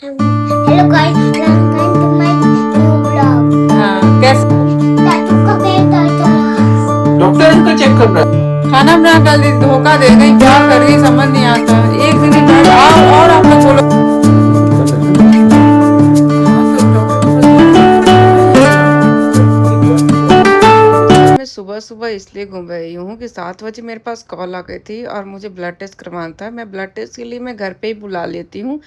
Hello guys, welcome to my new blog. हाँ, कैसे चाचू का पेट दर्द हो रहा है। डॉक्टर इनको चेक कर रहा है। खाना बना डाल दी, धोखा दे गई, क्या कर रही समझ नहीं आता। एक दिन ही बैठ आओ और आप लोग बोलो। मैं सुबह सुबह इसलिए घूम रही हूँ कि 7 बजे मेरे पास कॉल आ गई थी और मुझे ब्लड टेस्ट करवाना था। मैं ब्लड टेस्ट के लिए मैं घर पे ही बुला लेती हूँ।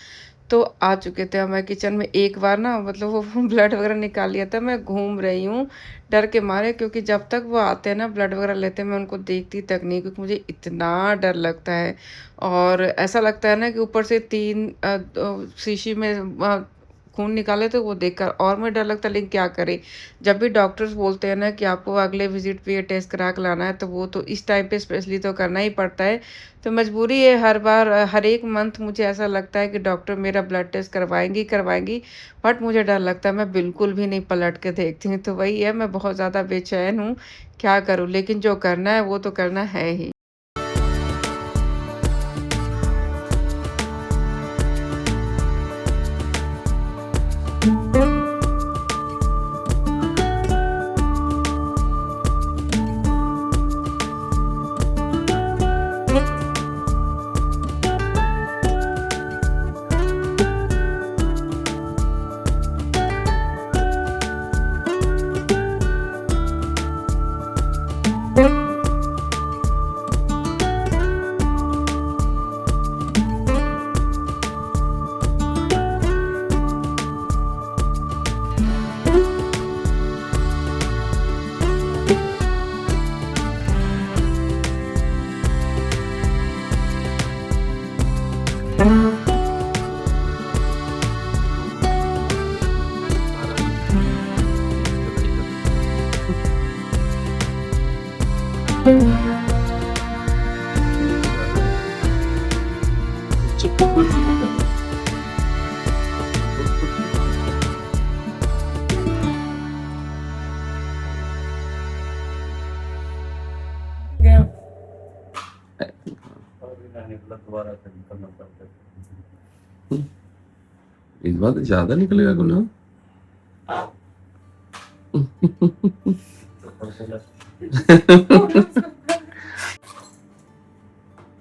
तो आ चुके थे, मैं किचन में एक बार ना मतलब वो ब्लड वगैरह निकाल लिया था। मैं घूम रही हूँ डर के मारे, क्योंकि जब तक वो आते हैं ना ब्लड वगैरह लेते हैं, मैं उनको देखती तक नहीं, क्योंकि मुझे इतना डर लगता है। और ऐसा लगता है ना कि ऊपर से तीन शीशी में खून निकाले तो वो देखकर और मुझे डर लगता है। लेकिन क्या करें, जब भी डॉक्टर्स बोलते हैं ना कि आपको अगले विजिट पे ये टेस्ट करा के लाना है, तो वो तो इस टाइम पे स्पेशली तो करना ही पड़ता है। तो मजबूरी है, हर बार हर एक मंथ मुझे ऐसा लगता है कि डॉक्टर मेरा ब्लड टेस्ट करवाएंगी करवाएंगी। बट मुझे डर लगता है, मैं बिल्कुल भी नहीं पलट के देखती हूँ। तो वही है, मैं बहुत ज़्यादा बेचैन हूँ, क्या करूँ, लेकिन जो करना है वो तो करना है ही। इस बार ज्यादा निकलेगा गुना।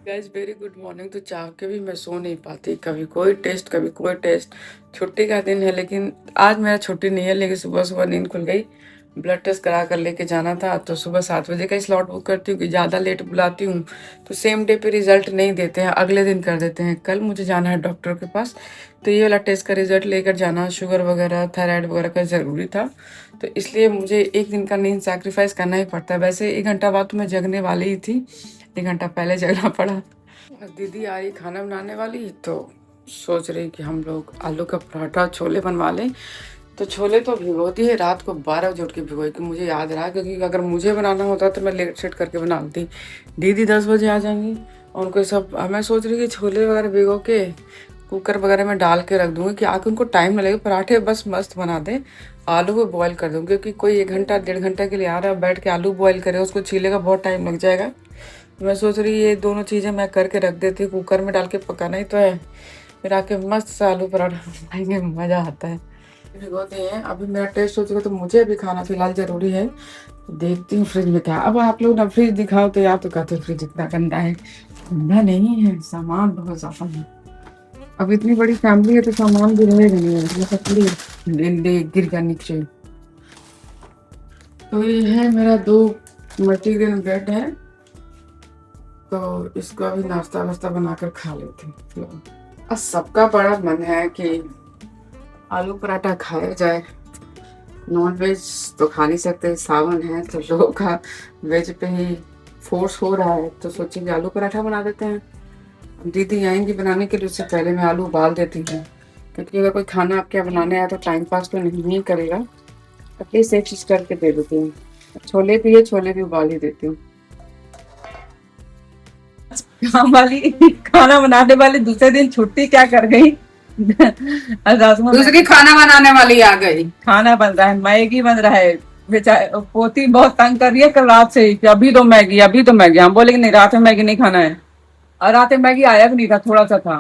Guys very good morning. तो चाह के भी मैं सो नहीं पाती, कभी कोई टेस्ट कभी कोई टेस्ट। छुट्टी का दिन है, लेकिन आज मेरा छुट्टी नहीं है। लेकिन सुबह सुबह नींद खुल गई, ब्लड टेस्ट करा कर लेके जाना था। तो सुबह 7 बजे का स्लॉट बुक करती हूँ कि ज़्यादा लेट बुलाती हूँ तो सेम डे पे रिजल्ट नहीं देते हैं, अगले दिन कर देते हैं। कल मुझे जाना है डॉक्टर के पास, तो ये वाला टेस्ट का रिजल्ट लेकर जाना, शुगर वगैरह थायराइड वगैरह का ज़रूरी था। तो इसलिए मुझे एक दिन का नींद सैक्रिफाइस करना ही पड़ता है। वैसे 1 घंटा बाद तो मैं जगने वाली ही थी, 1 घंटा पहले जगना पड़ा। दीदी आ रही खाना बनाने वाली, तो सोच रही कि हम लोग आलू का पराठा छोले बनवा लें। तो छोले तो भिगोती है, रात को 12 बजे उठ के भिगोई, कि मुझे याद रहा, क्योंकि अगर मुझे बनाना होता तो मैं लेट सेट करके बनाती। दीदी 10 बजे आ जाएंगी और उनको सब, मैं सोच रही कि छोले वगैरह भिगो के कुकर वगैरह में डाल के रख दूँगी कि आके उनको टाइम ना लगे, पराठे बस मस्त बना दें। आलू को बॉईल कर दूँगी, क्योंकि कोई 1 घंटा 1.5 घंटा के लिए आ रहा है, बैठ के आलू बॉईल करे, उसको छीलेगा बहुत टाइम लग जाएगा। मैं सोच रही ये दोनों चीज़ें मैं करके रख देती हूँ, कुकर में डाल के पकाना ही तो है, फिर आके मस्त सा आलू पराठा बनाएंगे, मज़ा आता है। भिगोते हैं, अभी मेरा टेस्ट हो चुका, तो मुझे अभी खाना फिलहाल ज़रूरी है। देखती हूँ फ्रिज में क्या। अब आप लोग ना फ्रिज दिखाओ तो यार तो कहते फ्रिज इतना गंदा है। गंदा नहीं है, सामान बहुत ज़्यादा है। अब इतनी बड़ी फैमिली है तो सामान भी रहेगा नहीं है, मतलब पूरी गिर गया नीचे। तो ये है मेरा 2 मल्टीग्रेन ब्रेड है, तो इसको अभी नाश्ता वास्ता बनाकर खा लेते हैं। अब सबका बड़ा मन है कि आलू पराठा खाया जाए। नॉन वेज तो खा नहीं सकते, सावन है, तो लोगों का वेज पे ही फोर्स हो रहा है, तो सोचेंगे आलू पराठा बना देते हैं। दीदी आएंगी बनाने के लिए, उससे पहले मैं आलू उबाल देती हूँ, क्योंकि अगर कोई खाना आपके यहाँ बनाने आया तो टाइम पास तो नहीं करेगा, एटलीस्ट एक चीज़ करके दे देती हूँ। छोले भी है, छोले भी उबाल ही देती हूँ। काम वाली खाना बनाने वाली दूसरे दिन छुट्टी क्या कर गई। दूसरी खाना बनाने वाली आ गई, खाना बन रहा है, मैगी बन रहा है। बेचारी पोती बहुत तंग कर रही है कल रात से कि अभी तो मैगी अभी तो मैगी। हम बोले कि नहीं, रात में मैगी नहीं खाना है, और रात में मैगी आया भी नहीं था, थोड़ा सा था।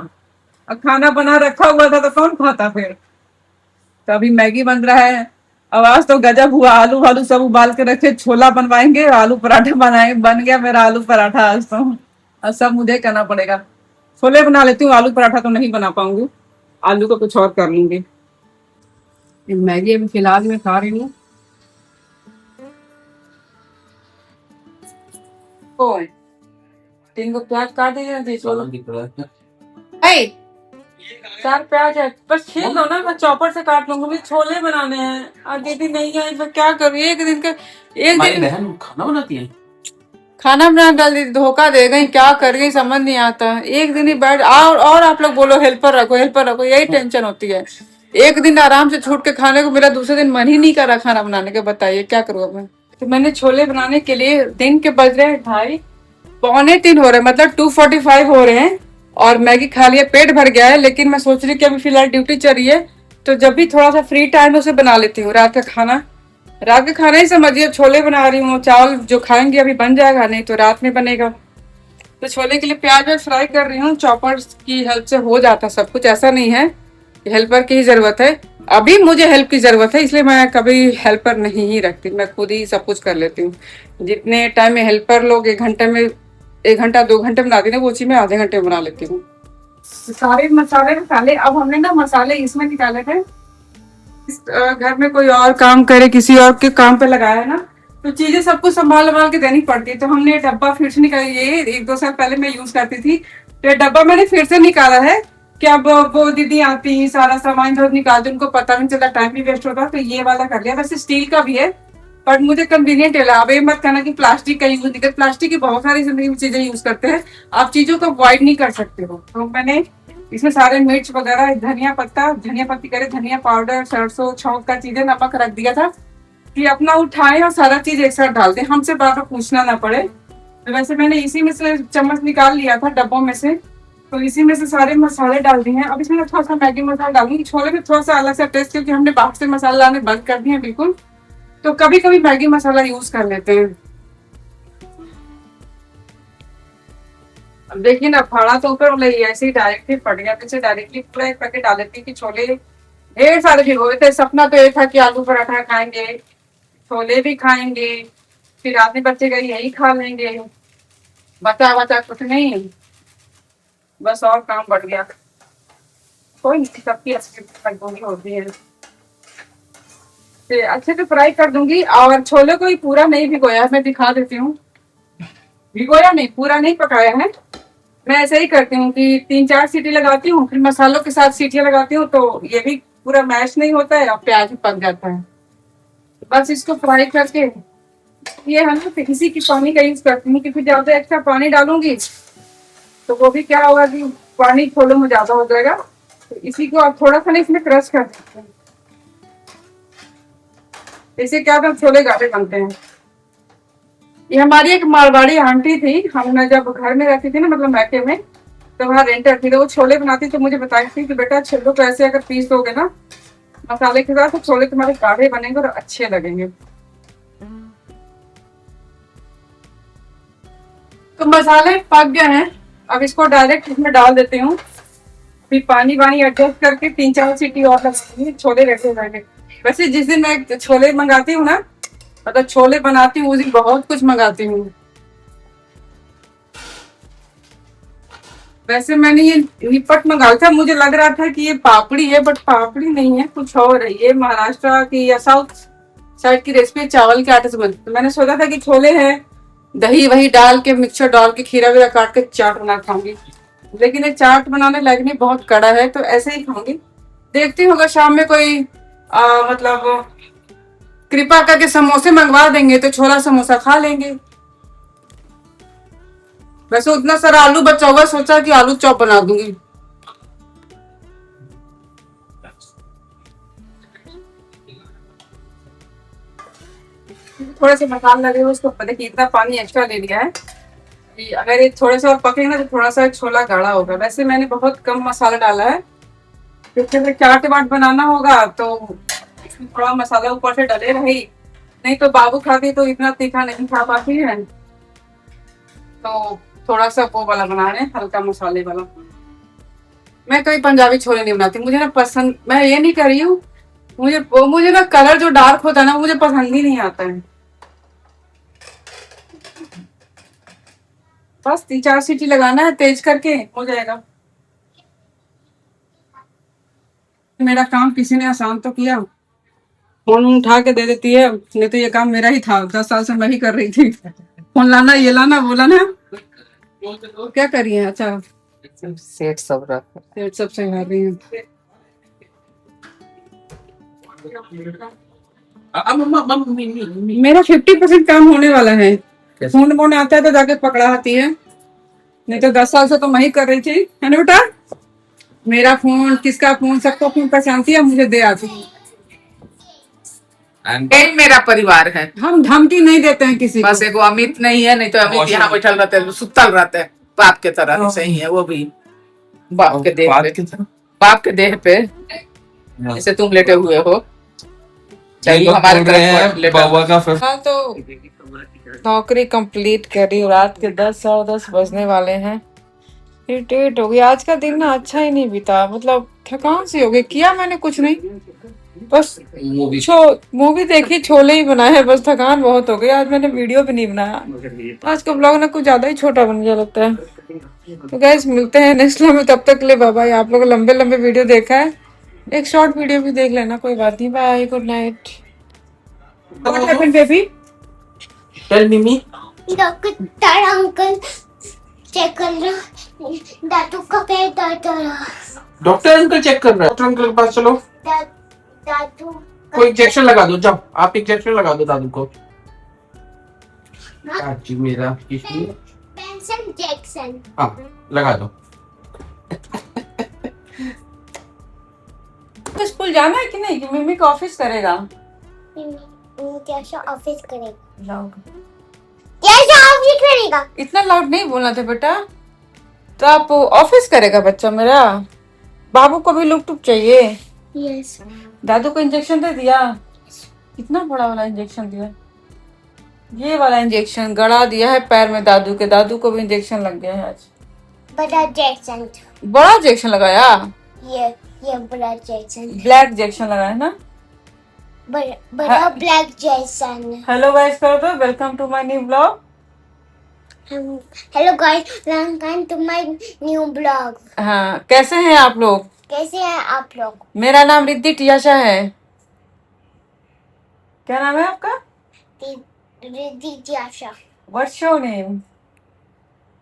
अब खाना बना रखा हुआ था तो कौन खाता फिर। तो अभी मैगी बन रहा है। अब आज तो गजब हुआ, आलू वालू सब उबाल के रखे, छोला बनवाएंगे, आलू पराठा बनाए, बन गया मेरा आलू पराठा आज तो। अब सब मुझे करना पड़ेगा। छोले बना लेती हूँ, आलू पराठा तो नहीं बना पाऊंगी, आलू को कुछ और कर लूंगी। ये मैगी अभी फिलहाल मैं खा रही हूँ। ओ 3 को प्याज काट दीजिए ना। ए, 4 प्याज है, बस छील लो ना, मैं चॉपर से काट लूंगी। मुझे छोले बनाने हैं। आज दीदी नहीं आई, मैं क्या करूँ। एक दिन का एक दिन बहन खाना बनाती है। खाना बना डाल दी, धोखा दे गई, क्या कर गई समझ नहीं आता। एक दिन ही बैठ और आप लोग बोलो हेल्पर रखो हेल्पर रखो, यही टेंशन होती है। एक दिन आराम से छूट के खाने को मिला, दूसरे दिन मन ही नहीं कर रहा खाना बनाने के। बताइए क्या करूँ अब मैं। तो मैंने छोले बनाने के लिए, दिन के बज रहे हैं 2:30, 2:45 हो रहे हैं, मतलब 2:45 हो रहे हैं। और मैगी खा लिया, पेट भर गया है। लेकिन मैं सोच रही कि अभी फिलहाल ड्यूटी चल रही है, तो जब भी थोड़ा सा फ्री टाइम उसे बना लेती हूँ। रात का खाना, रात का खाना ही समझिए, छोले बना रही हूँ। चावल जो खाएंगे अभी बन जाएगा, नहीं तो रात में बनेगा। तो छोले के लिए प्याज व्याज फ्राई कर रही हूँ। चॉपर की हेल्प से हो जाता सब कुछ, ऐसा नहीं है कि हेल्पर की ही जरूरत है। अभी मुझे हेल्प की जरूरत है, इसलिए मैं कभी हेल्पर नहीं ही रखती, मैं खुद ही सब कुछ कर लेती हूँ। जितने टाइम में हेल्पर लोग 1 घंटे में, 1 घंटा 2 घंटे बनाती ना, वो चीज मैं आधे घंटे में बना लेती हूँ। सारे मसाले निकाले। अब हमने ना मसाले इसमें निकाले थे। घर में कोई और काम करे, किसी और के काम पे लगाया है ना, तो चीजें सब कुछ संभाल संभाल के देनी पड़ती है। तो हमने ये डब्बा फिर से निकाला, ये 1-2 साल पहले मैं यूज करती थी, तो ये डब्बा मैंने फिर से निकाला है कि अब वो दीदी आती सारा सामान जो निकालती, उनको पता नहीं चलता, टाइम भी वेस्ट होता। तो ये वाला कर लिया। वैसे स्टील का भी है, बट मुझे कन्वीनियंट है। अब ये मत कहना कि प्लास्टिक का यूज नहीं कर, प्लास्टिक की बहुत सारी जिंदगी में चीजें यूज करते हैं, आप चीजों को अवॉइड नहीं कर सकते हो। तो मैंने इसमें सारे मिर्च वगैरह, धनिया पत्ता, धनिया पत्ती करे, धनिया पाउडर, सरसों, छौंक का चीजें, नमक रख दिया था कि अपना उठाए और सारा चीज एक साथ डाल दे, हमसे बार बार पूछना ना पड़े। तो वैसे मैंने इसी में से चम्मच निकाल लिया था डब्बों में से, तो इसी में से सारे मसाले डाल दिए हैं। अब इसमें थोड़ा सा मैगी मसाला डालूंगी, छोले में थोड़ा सा अलग सा टेस्ट, क्योंकि हमने बाहर से मसाला लाने बंद कर दिए हैं बिल्कुल। तो कभी कभी मैगी मसाला यूज कर लेते हैं। अब देखिए ना, फाड़ा तो ऊपर वाला ही ऐसे ही डायरेक्टली पड़ गया, तो इसे डायरेक्टली पूरा एक पैकेट डाल देती कि छोले ढेर सारे भिगोए थे। सपना तो ये था कि आलू पराठा खाएंगे, छोले भी खाएंगे, फिर रात में बच्चे गए यही खा लेंगे, बचा बचा कुछ नहीं, बस और काम बढ़ गया। कोई नहीं, सबकी अच्छी मजबूरी होती है। तो अच्छे से फ्राई कर दूंगी। और छोले को ही पूरा नहीं भिगोया, मैं दिखा देती हूँ। भिगोया नहीं, पूरा नहीं पकाया है। मैं ऐसे ही करती हूँ कि 3-4 सीटी लगाती हूँ, फिर मसालों के साथ सीटियां लगाती हूँ, तो ये भी पूरा मैश नहीं होता है और प्याज भी पक जाता है। बस इसको फ्राई करके, ये है ना, इसी की पानी का यूज करती हूँ, क्योंकि ज्यादा एक्स्ट्रा पानी डालूंगी तो वो भी क्या होगा कि पानी छोलों में ज्यादा हो जाएगा। तो इसी को आप थोड़ा सा ना इसमें क्रश कर देते हैं, इससे क्या होता है, छोले गाढ़े बनते हैं। ये हमारी एक मारवाड़ी आंटी थी, हम जब घर में रहती थी ना, मतलब मैके में, तो वहाँ रेंटर थी, तो वो छोले बनाती, तो मुझे बताई थी कि बेटा छोलों को ऐसे अगर पीस दोगे ना मसाले के साथ, तो छोले तुम्हारे गाढ़े बनेंगे और अच्छे लगेंगे। तो मसाले पक गए हैं, अब इसको डायरेक्ट इसमें डाल देती हूँ। फिर पानी वानी एडजस्ट करके 3-4 सीटी और लगाऊंगी, छोले रेडी हो जाएंगे। वैसे जिस दिन मैं छोले मंगाती हूँ ना, मतलब छोले बनाती हूँ, उस दिन बहुत कुछ मंगाती हूँ। वैसे मैंने ये निपट मंगाया था, मुझे लग रहा था कि ये पापड़ी है, बट पापड़ी नहीं है, कुछ और है। ये महाराष्ट्र की या साउथ साइड की रेसिपी, चावल के आटे से बनती। तो मैंने सोचा था कि छोले हैं, दही वही डाल के, मिक्सर डाल के, खीरा वीरा काट के चाट बना खाऊंगी, लेकिन ये चाट बनाने लायक नहीं, बहुत कड़ा है, तो ऐसे ही खाऊंगी। देखती हूँ अगर शाम में कोई मतलब कृपा करके समोसे मंगवा देंगे तो छोला समोसा खा लेंगे। वैसे उतना सारा आलू बचा हुआ, सोचा कि आलू चॉप बना दूंगी। थोड़े से मसाला लगे हुए, उसको देखिए इतना पानी एक्स्ट्रा ले लिया है कि अगर ये थोड़े से और पके ना, तो थोड़ा सा छोला गाढ़ा होगा। वैसे मैंने बहुत कम मसाला डाला है, क्योंकि अगर चाट वाट बनाना होगा तो थोड़ा मसाला ऊपर से डले रही, नहीं तो बाबू खाती तो इतना तीखा नहीं खा पाती है, तो थोड़ा सा वो वाला बना रहे हैं, हल्का मसाले वाला। मैं कभी पंजाबी छोले नहीं बनाती, मुझे ना पसंद, मैं ये नहीं कर रही हूँ, मुझे ना कलर जो डार्क होता है ना मुझे पसंद ही नहीं आता है। बस 3-4 सीटी लगाना है तेज करके, हो जाएगा। मेरा काम किसी ने आसान तो किया, फोन उठा के दे देती है, नहीं तो ये काम मेरा ही था, 10 साल से मैं ही कर रही थी। फोन लाना, ये लाना, वो लाना। क्या करिए? अच्छा सेट सब रख। पेट सब सही रही है। मेरा 50% काम होने वाला है। फोन फोन आता है तो जाके पकड़ा आती है, नहीं तो 10 साल से तो मैं ही कर रही थी, है ना बेटा? मेरा फोन, किसका फोन, सबको फोन पहचानती है, मुझे दे आती है। यही मेरा परिवार है। हम धमकी नहीं देते हैं किसी बस को। एगो अमित नहीं है, नहीं तो अमित यहाँ बैठल रहते, सुतल रहते बाप के तरह। सही है, वो भी बाप के देह पे, बाप के देह पे जैसे तुम लेटे हुए हो। चलिए हमारे तरफ बाबा का फिर हाँ, तो नौकरी कंप्लीट करी, रात के 10-10:30 बजने वाले हैं। इरिटेट हो गई, आज का दिन ना अच्छा ही नहीं बीता, मतलब थकान सी हो गई। किया मैंने कुछ नहीं, बस मूवी देखी, छोले ही बनाए हैं, बस थकान बहुत हो गई। आज मैंने वीडियो भी नहीं बनाया, आज का ब्लॉग ना कुछ ज्यादा ही छोटा बन गया लगता है। तो गाइस मिलते हैं नेक्स्ट व्लॉग में, तब तक के लिए बाय बाय। आप लोग लंबे लंबे वीडियो देखा है, एक शॉर्ट वीडियो भी देख लेना, कोई बात नहीं। Bye, good night. What happened baby? Tell Mimi doctor uncle check कर रहा, दादू का पैर दर्द हो रहा। डॉक्टर अंकल चेक कर रहा है। डॉक्टर अंकल के पास चलो, दादू कोई इंजेक्शन लगा दो। जाओ आप इंजेक्शन लगा दो दादू को। जी मेरा किशोर, पेंशन जैक्सन। हाँ लगा दो। तो स्कूल जाना है कि नहीं, कि मम्मी का ऑफिस करेगा? कैसा ऑफिस करेगा? कैसा ऑफिस करेगा? इतना लाउड नहीं बोलना था बेटा। तो आप ऑफिस करेगा बच्चा मेरा? बाबू को भी लुक टुक चाहिए। यस। दादू को इंजेक्शन दे दिया? कितना बड़ा वाला इंजेक्शन दिया? ये वाला इंजेक्शन गड़ा दिया है पैर में दादू के। दादू को भी इंजेक्शन लग गया है आज। बड़ा जैक्सन। बड़ा इंजेक्शन लगाया? ये बड़ा जैक्सन। ब्लैक इंजेक्शन लगाया ना? बड़ा ब्लैक जैक्सन। हेलो गाइस कर दो, welcome to my new blog. Hello guys, welcome to my new blog. हाँ, कैसे हैं आप लोग? कैसे हैं आप लोग? मेरा नाम रिद्धि टियाशा है। क्या नाम है आपका? Riddhi Tiyasha. What's your name?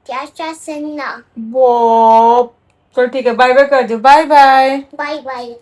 Tiyasha Sinha. वो तो ठीक है, बाय बाय कर दो। Bye bye. Bye bye.